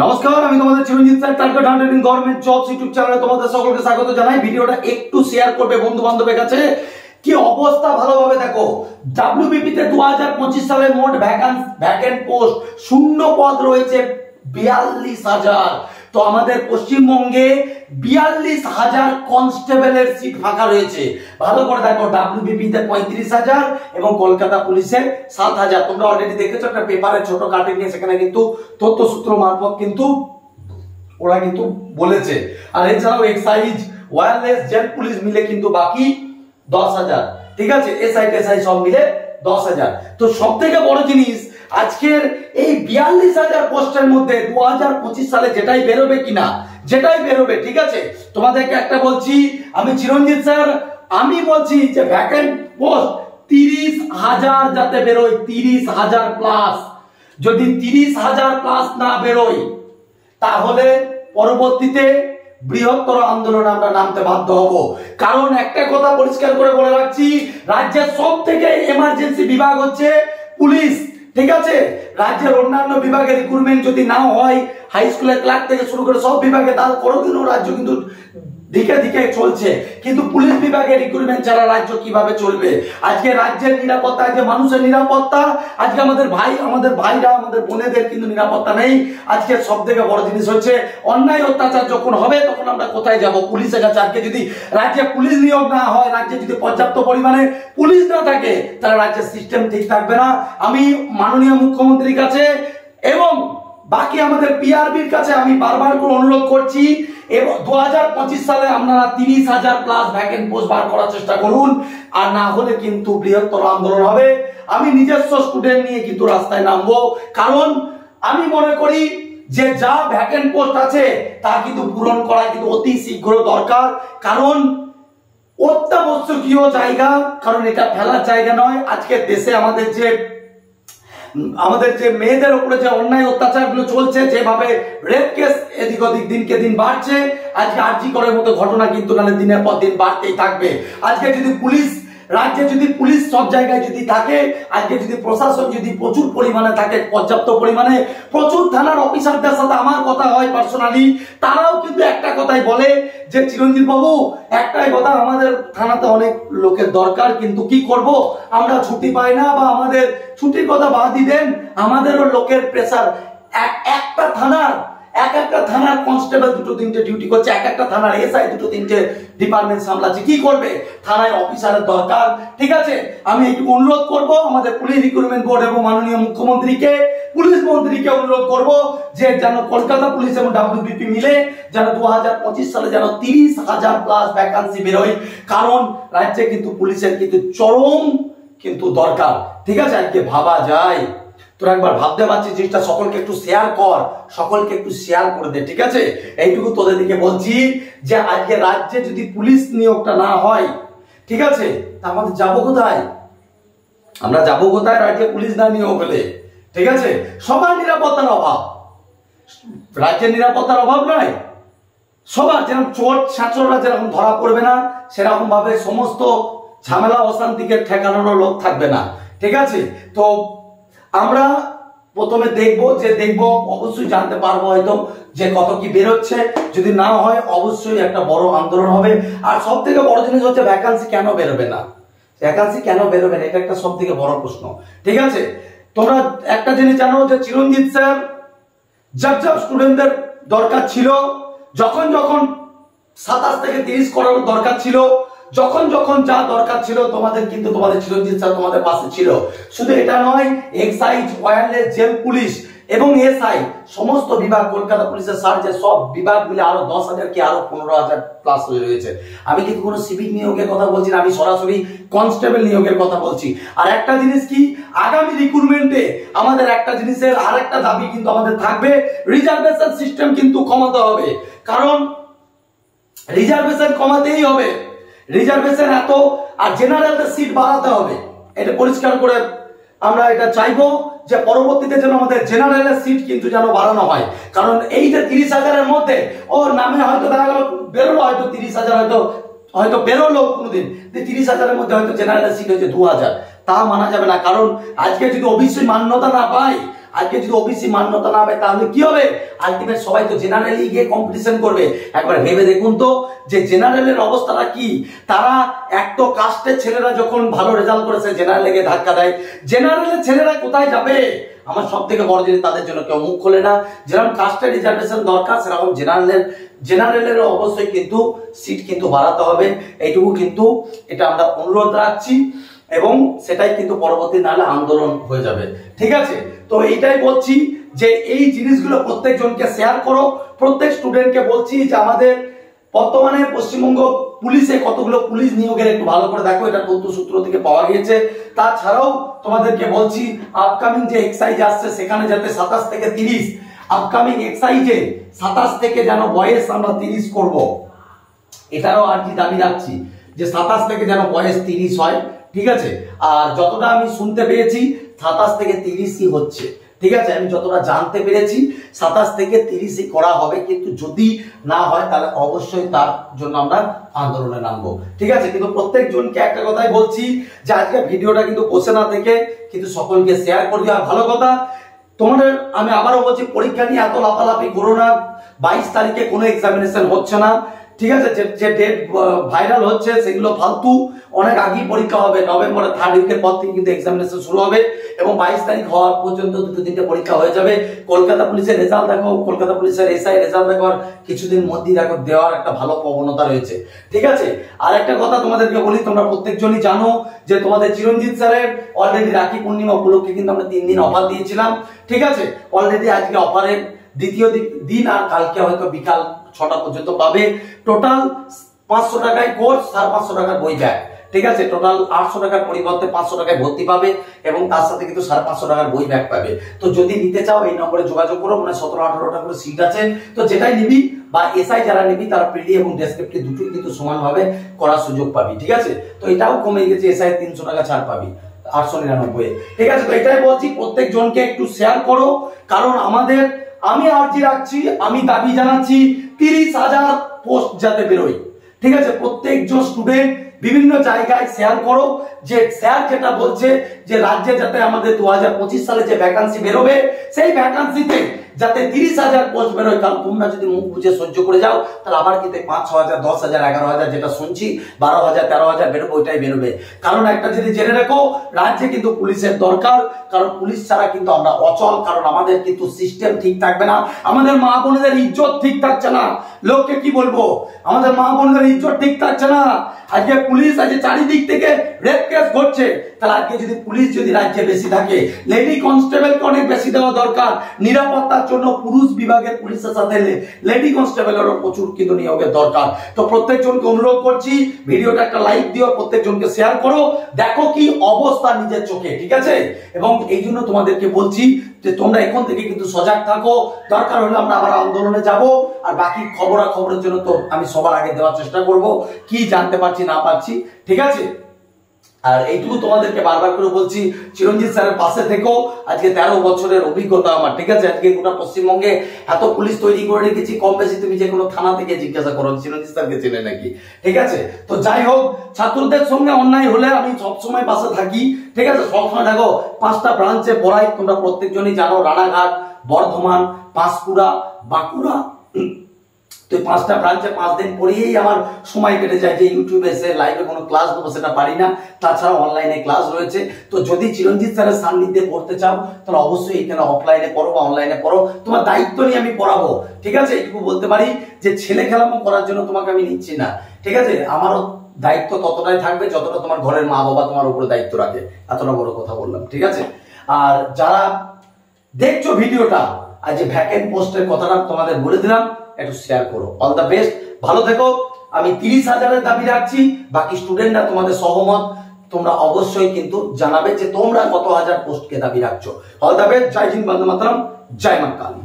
নমস্কার, আমি তোমাদের Chiranjit sir, target 100 in government jobs YouTube চ্যানেলে তোমাদের সকলকে স্বাগত জানাই। ভিডিওটা একটু শেয়ার করবে বন্ধু বান্ধবের কাছে। কি অবস্থা ভালোভাবে দেখো। ডাব্লিউবিপি তে 2025 সালে মোট ভ্যাকেন্ট পোস্ট শূন্য পদ রয়েছে 42,000। তো আমাদের পশ্চিমবঙ্গে 42,000 কনস্টেবলের সিট ফাঁকা রয়েছে। ভালো করে দেখো, ডাব্লিউবিপি তে 35,000 এবং কলকাতা পুলিশের 7,000। তোমরা অলরেডি দেখেছো একটা পেপারে ছোট কাটিং নিয়ে, সেখানে কিন্তু তথ্যসূত্র মারফত কিন্তু ওরা কিন্তু বলেছে। আর এছাড়াও এক্সাইজ, ওয়্যারলেস, জেল পুলিশ মিলে কিন্তু বাকি 10,000। ঠিক আছে, এসআই সব মিলে 10,000। তো সব থেকে বড় জিনিস, আজকের এই 42,000 পোস্টের মধ্যে 2025 সালে যেটাই বেরোবে কিনা, যেটাই বেরোবে, ঠিক আছে, তোমাদেরকে একটা বলছি, আমি চিরঞ্জিত স্যার, আমি বলছি যে ভ্যাকেন্ট পোস্ট 30,000 যাতে বেরোয়, 30,000 প্লাস। যদি 30,000 প্লাস না বেরোয়, তাহলে পরবর্তীতে বৃহত্তর আন্দোলনে আমরা নামতে বাধ্য হব। কারণ একটা কথা পরিষ্কার করে বলে রাখছি, রাজ্যের সব থেকে এমার্জেন্সি বিভাগ হচ্ছে পুলিশ। ঠিক আছে, রাজ্যের অন্যান্য বিভাগের রিক্রুটমেন্ট যদি না হয়, হাই স্কুলের ক্লার্ক থেকে শুরু করে সব বিভাগে, তার কোনোদিনও রাজ্য কিন্তু দিকে দিকে চলছে, কিন্তু পুলিশ বিভাগের রিক্রুটমেন্ট ছাড়া রাজ্য কিভাবে চলবে? আজকে রাজ্যের নিরাপত্তা, আজকে মানুষের নিরাপত্তা, আজকে আমাদের ভাইরা, আমাদের বোনেদের কিন্তু নিরাপত্তা নেই। আজকে সব থেকে বড় জিনিস হচ্ছে অন্যায় অত্যাচার যখন হবে, তখন আমরা কোথায় যাব? পুলিশের কাছে। আজকে যদি রাজ্যে পুলিশ নিয়োগ না হয়, রাজ্যে যদি পর্যাপ্ত পরিমাণে পুলিশ না থাকে, তাহলে রাজ্যের সিস্টেম ঠিক থাকবে না। আমি মাননীয় মুখ্যমন্ত্রীর কাছে এবং বাকি আমাদের পিআরবির কাছে আমি বারবার করে অনুরোধ করছি, এবং 2025 সালে আপনারা 30,000 প্লাস ভ্যাকেন্ট পোস্ট বার করার চেষ্টা করুন। আর না হলে কিন্তু বৃহত্তর আন্দোলন হবে। আমি নিজস্ব স্টুডেন্ট নিয়ে কিন্তু রাস্তায় নামবো, কারণ আমি মনে করি যে যা ভ্যাকেন্ট পোস্ট আছে তা কিন্তু পূরণ করা কিন্তু অতি শীঘ্র দরকার। কারণ অত্যাবশ্যকীয় জায়গা, কারণ এটা ফেলার জায়গা নয়। আজকে দেশে আমাদের যে মেয়েদের উপরে যে অন্যায় অত্যাচার গুলো চলছে, যেভাবে রেপ কেস এদিক ওদিক দিনকে দিন বাড়ছে, আজকে আরজি করার মতো ঘটনা কিন্তু নালে দিনের পর দিন বাড়তেই থাকবে। আজকে যদি রাজ্যে যদি পুলিশ সব জায়গায় যদি থাকে, আজকে যদি প্রশাসন যদি প্রচুর পরিমাণে থাকে, পর্যাপ্ত পরিমাণে, প্রচুর থানার অফিসারদের সাথে আমার কথা হয় পার্সোনালি, তারাও কিন্তু একটা কথাই বলে যে চিরঞ্জিত বাবু, একটাই কথা, আমাদের থানাতে অনেক লোকের দরকার, কিন্তু কি করব, আমরা ছুটি পাই না, বা আমাদের ছুটির কথা বাদই দেন, আমাদেরও লোকের প্রেসার। একটা থানার কনস্টেবল 2-3টে ডিউটি করছে, একটা থানার এসআই 2-3টে ডিপার্টমেন্ট সামলাচ্ছে, কি করবে? থানায় অফিসারের দরকার। ঠিক আছে, আমি একটু অনুরোধ করব আমাদের পুলিশ রিক্রুটমেন্ট বোর্ড এবং মাননীয় মুখ্যমন্ত্রীকে, পুলিশ মন্ত্রীকে অনুরোধ করব যে যেন কলকাতা পুলিশ এবং ডাব্লিউবিপি মিলে যেন 2025 সালে যেন 30,000 প্লাস ভ্যাকান্সি বেরোয়। কারণ রাজ্যে কিন্তু পুলিশের কিন্তু চরম কিন্তু দরকার। ঠিক আছে, আজকে ভাবা যায়, তোরা একবার ভাবতে পারছিস জিনিসটা, সকলকে একটু শেয়ার কর, সকলকে একটু শেয়ার করে দে। ঠিক আছে, এইটুকু তোদের দিকে বলছি যে আজকে রাজ্যে যদি পুলিশ নিয়োগটা না হয়, ঠিক আছে, তা আমাদের যাবো কোথায়? আমরা যাবো কোথায় রাজ্যে পুলিশ না নিয়োগ হলে? ঠিক আছে, সবার নিরাপত্তার অভাব, রাজ্যের নিরাপত্তার অভাব নয়, সবার যেরকম চোর ছাঁচড়রা যেরকম ধরা পড়বে না, সেরকম ভাবে সমস্ত ঝামেলা অশান্তিকে ঠেকানোর লোক থাকবে না। ঠিক আছে, তো আমরা প্রথমে দেখবো, অবশ্যই জানতে পারবো হয়তো যে কত কি বেরোচ্ছে। যদি না হয় অবশ্যই একটা বড় আন্দোলন হবে। আর সব থেকে বড় জিনিস হচ্ছে ভ্যাকান্সি কেন বেরোবে না, এটা একটা সব থেকে বড় প্রশ্ন। ঠিক আছে, তোমরা একটা জিনিস জানো যে চিরঞ্জিত স্যার যা স্টুডেন্টদের দরকার ছিল, যখন 27 থেকে 30 করার দরকার ছিল, যখন যা দরকার ছিল, তোমাদের চিরঞ্জিত স্যার তোমাদের পাশে ছিল। শুধু এটা নয়, এক্সাইজ, ওয়্যারলেস, জেল পুলিশ এবং এসআই সমস্ত বিভাগ, কলকাতা পুলিশের সার্জে সব বিভাগ মিলে আরো 10,000 কি আরো 15,000 প্লাস হয়ে রয়েছে। আমি কিন্তু কোনো সিভিক নিয়োগের কথা বলছি না, আমি সরাসরি কনস্টেবল নিয়োগের কথা বলছি। আর একটা জিনিস কি, আগামী রিক্রুটমেন্টে আমাদের একটা জিনিসের আর একটা দাবি কিন্তু আমাদের থাকবে, রিজার্ভেশন সিস্টেম কিন্তু কমাতে হবে। কারণ রিজার্ভেশন কমাতেই হবে, রিজার্ভেশন এত, আর জেনারেলদের সিট বাড়াতে হবে। এটা পরিষ্কার করে আমরা এটা চাইবো যে পরবর্তীতে যেন আমাদের জেনারেলের সিট কিন্তু যেন বাড়ানো হয়। কারণ এই যে 30,000-এর মধ্যে ওর নামে হয়তো দেখা গেল বেরোলো, হয়তো 30,000 হয়তো বেরোলো কোনোদিন, 30,000-এর মধ্যে হয়তো জেনারেলের সিট হয়েছে 2,000, তা মানা যাবে না। কারণ আজকে যদি ওবিসি মান্যতা না পায়, আজকে যদি ওবিসি মান্যতা না পায় তাহলে কি হবে? আলটিমেট সবাই তো জেনারেলি গিয়ে কম্পিটিশন করবে। একবার ভেবে দেখুন তো যে জেনারেলের অবস্থাটা কি। তারা এক তো কাস্টের ছেলেরা যখন ভালো রেজাল্ট করেছে জেনারেলে গিয়ে ধাক্কা দেয়, জেনারেলের ছেলেরা কোথায় যাবে? আমার সব থেকে বড় জিনিস, তাদের জন্য কেউ মুখ খোলে না। যেরকম কাস্টের রিজার্ভেশন দরকার সেরকম জেনারেলের অবশ্যই কিন্তু সিট কিন্তু বাড়াতে হবে। এইটুকু কিন্তু এটা আমরা অনুরোধ রাখছি এবং সেটাই কিন্তু পরবর্তী নাহলে আন্দোলন হয়ে যাবে। ঠিক আছে, তো এইটাই বলছি যে এই জিনিসগুলো প্রত্যেকজনকে শেয়ার করো। প্রত্যেক স্টুডেন্টকে বলছি যে আমাদের বর্তমানে পশ্চিমবঙ্গ পুলিশে কতগুলো পুলিশ নিয়োগের একটু ভালো করে দেখো, এটা তথ্য সূত্র থেকে পাওয়া গিয়েছে। তাছাড়াও তোমাদেরকে বলছি আপকামিং যে এক্সাইজ আসছে সেখানে যাতে 27 থেকে 30, আপকামিং এক্সাইজে 27 থেকে যেন বয়স আমরা 30 করব, এটারও আর্জি দাবি রাখছি যে 27 থেকে যেন বয়স 30 হয়। ঠিক আছে, আর যতটা আমি শুনতে পেয়েছি 27 থেকে 30ই হচ্ছে। ঠিক আছে, আমি যতটা জানতে পেরেছি 27 থেকে 30ই করা হবে, কিন্তু যদি না হয় তাহলে অবশ্যই তার জন্য আমরা আন্দোলনে নামবো। ঠিক আছে, কিন্তু প্রত্যেকজনকে একটা কথাই বলছি যে আজকে ভিডিওটা কিন্তু বসে না থেকে কিন্তু সকলকে শেয়ার করবে। আর ভালো কথা, তোমাদের আমি আবারও বলছি পরীক্ষা নিয়ে এত লাফালাফি করো না। 22 তারিখে কোনো এক্সামিনেশন হচ্ছে না। ঠিক আছে, যে ডেট ভাইরাল হচ্ছে সেগুলো ফালতু। অনেক আগেই পরীক্ষা হবে, নভেম্বরের 3rd উইকের পর থেকে কিন্তু এক্সামিনেশন শুরু হবে এবং 22 তারিখ হওয়ার পর্যন্ত 2-3টে পরীক্ষা হয়ে যাবে। কলকাতা পুলিশের রেজাল্ট দেখো, কলকাতা পুলিশের এসআই রেজাল্ট দেখো, কিছুদিন মধ্যেই দেখো দেওয়ার একটা ভালো প্রবণতা রয়েছে। ঠিক আছে, আর একটা কথা তোমাদেরকে বলি, তোমরা প্রত্যেকজনই জানো যে তোমাদের চিরঞ্জিত স্যারের অলরেডি রাখি পূর্ণিমা উপলক্ষে কিন্তু আমরা 3 দিন অফার দিয়েছিলাম। ঠিক আছে, অলরেডি আজকে অফারের দ্বিতীয় দিন, আর কালকে হয়তো বিকাল 6টা পর্যন্ত পাবে। টোটাল 500 টাকায় কোর্স, 550 টাকার বই ব্যাগ। ঠিক আছে, টোটাল 800 টাকার পরিবর্তে 500 টাকায় ভর্তি পাবে এবং তার সাথে কিন্তু 550 টাকার বই ব্যাগ পাবে। তো যদি নিতে চাও এই নম্বরে যোগাযোগ করো। মানে 17-18টা করে সিট আছে, তো যেটাই নিবি বা এসআই যারা নিবি তারা পিডি এবং ডেসক্রিপটিভ দুটোই কিন্তু সমানভাবে করার সুযোগ পাবি। ঠিক আছে, তো এটাও কমে গেছে, এসআই 300 টাকা ছাড় পাবি 899। ঠিক আছে, তো এটাই বলছি প্রত্যেকজনকে একটু শেয়ার করো, কারণ আমি আর্জি রাখছি, আমি দাবি জানাচ্ছি 30,000 পোস্ট যাতে বেরোয়। ঠিক আছে, প্রত্যেকজন স্টুডেন্ট বিভিন্ন জায়গায় শেয়ার করো যে স্যার যেটা বলছে যে রাজ্যে যাতে আমাদের 2025 সালে যে ভ্যাকান্সি বেরোবে সেই ভ্যাকান্সিতে যাতে 30,000 পোস্ট বেরোয়। কারণ তোমরা যদি মুখ বুঝে সহ্য করে যাও তাহলে আবার কিন্তু 5-6,000, 10,000, 11,000 যেটা শুনছি 12,000, 13,000 বেরোবে, ওইটাই বেরোবে। কারণ একটা যদি জেনে রাখো, রাজ্যে কিন্তু পুলিশের দরকার, কারণ পুলিশ ছাড়া কিন্তু আমরা অচল। কারণ আমাদের কিন্তু সিস্টেম ঠিক থাকবে না, আমাদের মা বোনেদের ইজ্জত ঠিক থাকছে না। লোককে কি বলবো, আমাদের মা বোনেদের ইজ্জত ঠিক থাকছে না। আজকে পুলিশ আছে চারিদিক থেকে রেপ কেস ঘটছে, তাহলে আজকে যদি পুলিশ যদি রাজ্যে বেশি থাকে, লেডি কনস্টেবলকে অনেক বেশি দেওয়া দরকার। নিরাপত্তার জন্য পুরুষ বিভাগের পুলিশের সাথে লেডি কনস্টেবলেরও প্রচুর কিন্তু নিয়োগের দরকার। তো প্রত্যেকজনকে অনুরোধ করছি ভিডিওটা একটা লাইক দিও, প্রত্যেকজনকে শেয়ার করো, দেখো কি অবস্থা নিজের চোখে। ঠিক আছে, এবং এই জন্য তোমাদেরকে বলছি যে তোমরা এখন থেকে কিন্তু সজাগ থাকো। দরকার হলে আমরা আবার আন্দোলনে যাব, আর বাকি খবরের জন্য তো আমি সবার আগে দেওয়ার চেষ্টা করব কি জানতে পারছি না পারছি। ঠিক আছে, আর এইটুকু তোমাদেরকে বারবার করে বলছি, চিরঞ্জিত স্যারের পাশে থেকো। আজকে 13 বছরের অভিজ্ঞতা আমার। ঠিক আছে, আজকে গোটা পশ্চিমবঙ্গে এত পুলিশ তৈরি করে রেখেছি, কম বেশি তুমি যে কোনো থানা থেকে জিজ্ঞাসা করো চিরঞ্জিত স্যারকে চেনে নাকি। ঠিক আছে, তো যাই হোক, ছাত্রদের সঙ্গে অন্যায় হলে আমি সবসময় পাশে থাকি। ঠিক আছে, সবসময় দেখো 5টা ব্রাঞ্চে পড়াই, তোমরা প্রত্যেকজনই জানো, রানাঘাট, বর্ধমান, পাঁশকুড়া, বাঁকুড়া। তো 5টা ব্রাঞ্চে 5 দিন পড়িয়েই আমার সময় কেটে যায়, যে ইউটিউবে এসে লাইভে কোনো ক্লাস দেবো সেটা পারি না। তাছাড়া অনলাইনে ক্লাস রয়েছে। তো যদি চিরঞ্জিত স্যারের সান্নিধ্যে পড়তে চাও তাহলে অবশ্যই এখানে অফলাইনে পড়ো বা অনলাইনে পড়ো, তোমার দায়িত্ব নিয়ে আমি পড়াবো। ঠিক আছে, এইটুকু বলতে পারি যে ছেলে খেলামো করার জন্য তোমাকে আমি নিচ্ছি না। ঠিক আছে, আমারও দায়িত্ব ততটাই থাকবে যতটা তোমার ঘরের মা বাবা তোমার উপরে দায়িত্ব রাখে। এতটা বড় কথা বললাম। ঠিক আছে, আর যারা দেখছো ভিডিওটা, আজ যে ভ্যাকেন্ট পোস্টের কথাটা তোমাদের বলে দিলাম, একটু শেয়ার করো। অল দ্য বেস্ট, ভালো থেকো। আমি 30,000-এর দাবি রাখছি, বাকি স্টুডেন্টরা তোমাদের সহমত তোমরা অবশ্যই কিন্তু জানাবে যে তোমরা কত হাজার পোস্টকে দাবি রাখছো। অল দ্য বেস্ট, জয় হিন্দ, বন্দে মাতরম, জয় মা কালী।